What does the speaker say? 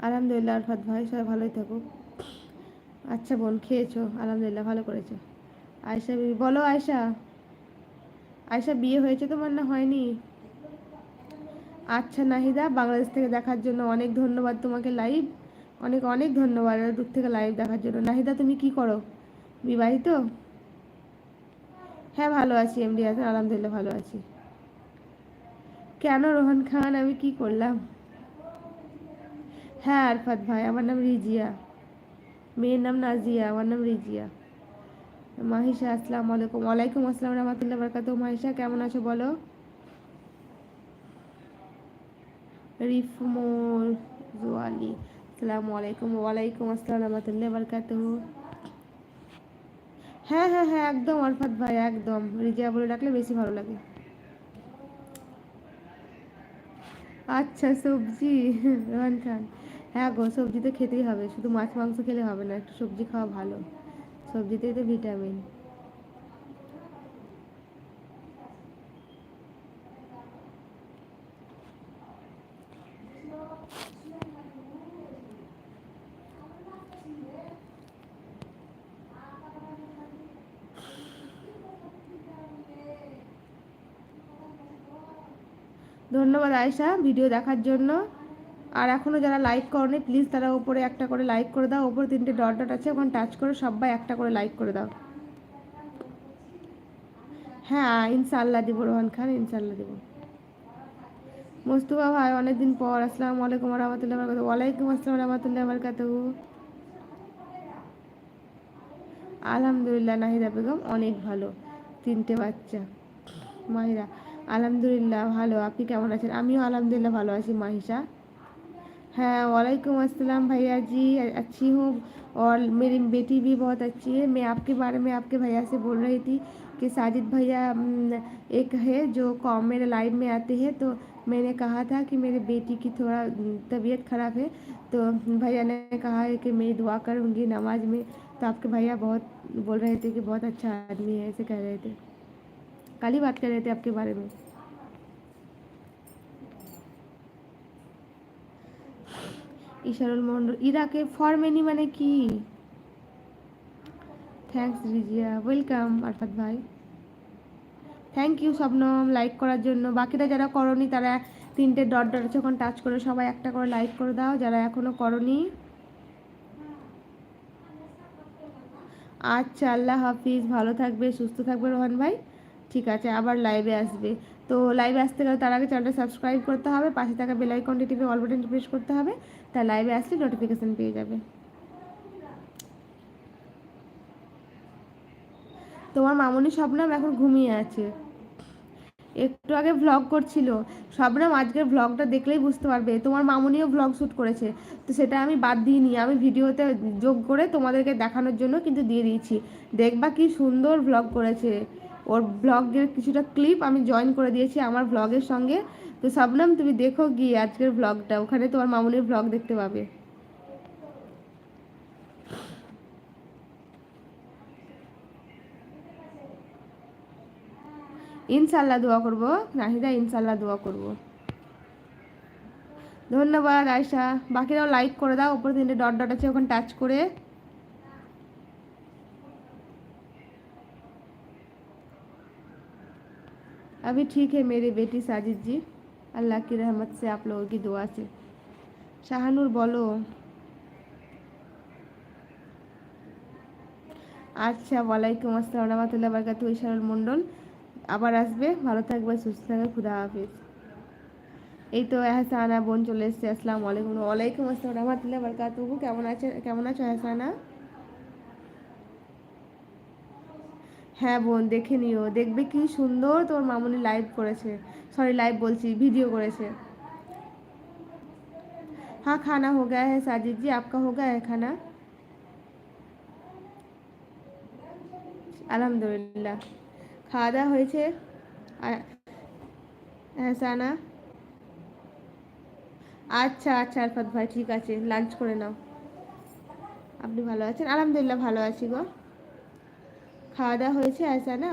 আলহামদুলিল্লাহ আরফাত ভাই, সবাই ভালোই থাকুক। আচ্ছা বোন, খেয়েছো? আলহামদুলিল্লাহ, ভালো করেছো। আয়শা বিবি বলো। আয়শা, আয়শা বিয়ে হয়েছে তোমার না হয়নি? আচ্ছা নাহিদা, বাংলাদেশ থেকে দেখার জন্য অনেক ধন্যবাদ তোমাকে। লাইভ অনেক অনেক ধন্যবাদ দূর থেকে লাইভ দেখার জন্য। নাহিদা তুমি কি করো? বিবাহিত? হ্যাঁ ভালো আছি এমডি হাসান, আলহামদুলিল্লাহ ভালো আছি। কেন রোহন খান, আমি কি করলাম? হ্যাঁ আরফাত ভাই, আমার নাম রিজিয়া। মেয়ের নাম নাজিয়া, আমার নাম রিজিয়া। মাহিশা, আসসালামু আলাইকুম। ওয়ালাইকুম আসসালাম রহমতুল্লাহ বরকাত। মাহিশা কেমন আছো বলো? রিফমোর জোয়ালি, আসসালামু আলাইকুম। ওয়ালাইকুম আসসালাম রহমতুল্লাহ বরকাত। হ্যাঁ হ্যাঁ হ্যাঁ, একদম আরফাত ভাই, একদম রিজিয়া বলে ডাকলে বেশি ভালো লাগে। আচ্ছা সবজি, রোহান খান। হ্যাঁ গো, সবজি তো খেতেই হবে, শুধু মাছ মাংস খেলে হবে না, একটু সবজি খাওয়া ভালো। সবজিতেই তো ভিটামিন। ধন্যবাদ আয়েশা ভিডিও দেখার জন্য। আর এখনও যারা লাইক করনি প্লিজ তারা উপরে একটা করে লাইক করে দাও। উপরে 3টে ডট ডট আছে, ওখানে টাচ করে সবাই একটা করে লাইক করে দাও। হ্যাঁ ইনশাআল্লাহ দিব রোহান খান, ইনশাআল্লাহ দিব। মোস্তফা ভাই অনেকদিন পর, আসসালামু আলাইকুম রহমতুল্লাহ বরকাত। ওয়ালাইকুম আসসালাম রহমতুল্লাহ বরকাত। আলহামদুলিল্লাহ নাহিদা বেগম অনেক ভালো, 3টে বাচ্চা। মাহিরা, আলহামদুলিল্লাহ ভালো, আপনি কেমন আছেন? আমিও আলহামদুলিল্লাহ ভালো আছি माहिशा। हाँ वालेकुम अस्सलाम भैया जी, अच्छी हूँ। और मेरी बेटी भी बहुत अच्छी है। मैं आपके बारे में आपके भैया से बोल रही थी कि साजिद भैया एक है जो कॉम मेरे लाइव में आते हैं, तो मैंने कहा था कि मेरी बेटी की थोड़ा तबीयत ख़राब है, तो भैया ने कहा है कि मैं दुआ करूँगी नमाज में। तो आपके भैया बहुत बोल रहे थे कि बहुत अच्छा आदमी है, ऐसे कह रहे थे। कल ही बात कर रहे थे आपके बारे में। ইশারুল মন্ডল, ইরাকে ফরমেনি মানে কি? থ্যাঙ্কস রিজিয়া, ওয়েলকাম আরফাত ভাই। থ্যাংক ইউ শবনম লাইক করার জন্য। বাকিরা যারা করনি তারা 3টে ডট ডট আছে, ওখানে টাচ করে সবাই একটা করে লাইক করে দাও যারা এখনও করনি। আচ্ছা আল্লাহ হাফিজ, ভালো থাকবে সুস্থ থাকবে রোহান ভাই। ঠিক আছে, আবার লাইভে আসবে। তো লাইভে আসতে গেলে তার আগে চ্যানেলটা সাবস্ক্রাইব করতে হবে, পাশে থাকা বেল আইকনটি টিপে অল বাটনটি প্রেস করতে হবে, তাই লাইভে আসলে নোটিফিকেশান পেয়ে যাবে। তোমার মামনি শবনম এখন ঘুমিয়ে আছে, একটু আগে ভ্লগ করছিল। শবনম আজকের ভ্লগটা দেখলেই বুঝতে পারবে, তোমার মামনিও ভ্লগ শ্যুট করেছে, তো সেটা আমি বাদ দিইনি, আমি ভিডিওতে যোগ করে তোমাদেরকে দেখানোর জন্য কিন্তু দিয়ে দিয়েছি। দেখবা কি সুন্দর ভ্লগ করেছে, ওর ভ্লগের কিছুটা ক্লিপ আমি জয়েন করে দিয়েছি আমার ভ্লগের সঙ্গে। তো শবনম তুমি দেখো গিয়ে আজকের ভ্লগটা, ওখানে তোমার মামনির ভ্লগ দেখতে পাবে। ইনশাল্লাহ দোয়া করবো নাহিদা, ইনশাল্লাহ দোয়া করবো। ধন্যবাদ আয়শা। বাকিরাও লাইক করে দাও, উপরে 3টে ডট ডট আছে, ওখানে টাচ করে। अभी ठीक है मेरी बेटी साजिद जी, अल्लाह की रहमत से, आप लोगों की दुआ से। শাহানুর বলো। আচ্ছা ওয়ালাইকুম আসসালাম রহমতুল্লাহ বরকাত। ইশারুল মন্ডল আবার আসবে, ভালো থাকবে সুস্থ থাকবে, খুদা হাফিজ। এই তো এহসানা বোন চলে এসছে, আসসালামু আলাইকুম। ওয়ালাইকুম আসসালাম রহমতুল্লাহ বরকাত। কেমন আছে, কেমন আছো এহসানা? হ্যাঁ বোন দেখে নিও, দেখবে কি সুন্দর তোর মামুনি লাইভ করেছে, সরি লাইভ বলছি ভিডিও করেছে। हाँ खाना हो गया है साजिद जी, आपका हो गया है खाना? আলহামদুলিল্লাহ খাওয়া দাওয়া হয়েছে। এহসানা, আচ্ছা আচ্ছা আরফাত ভাই, ঠিক আছে লাঞ্চ করে নাও। আপনি ভালো আছেন? আলহামদুলিল্লাহ ভালো আছি গো। খাওয়া দাওয়া হয়েছে এহসানা?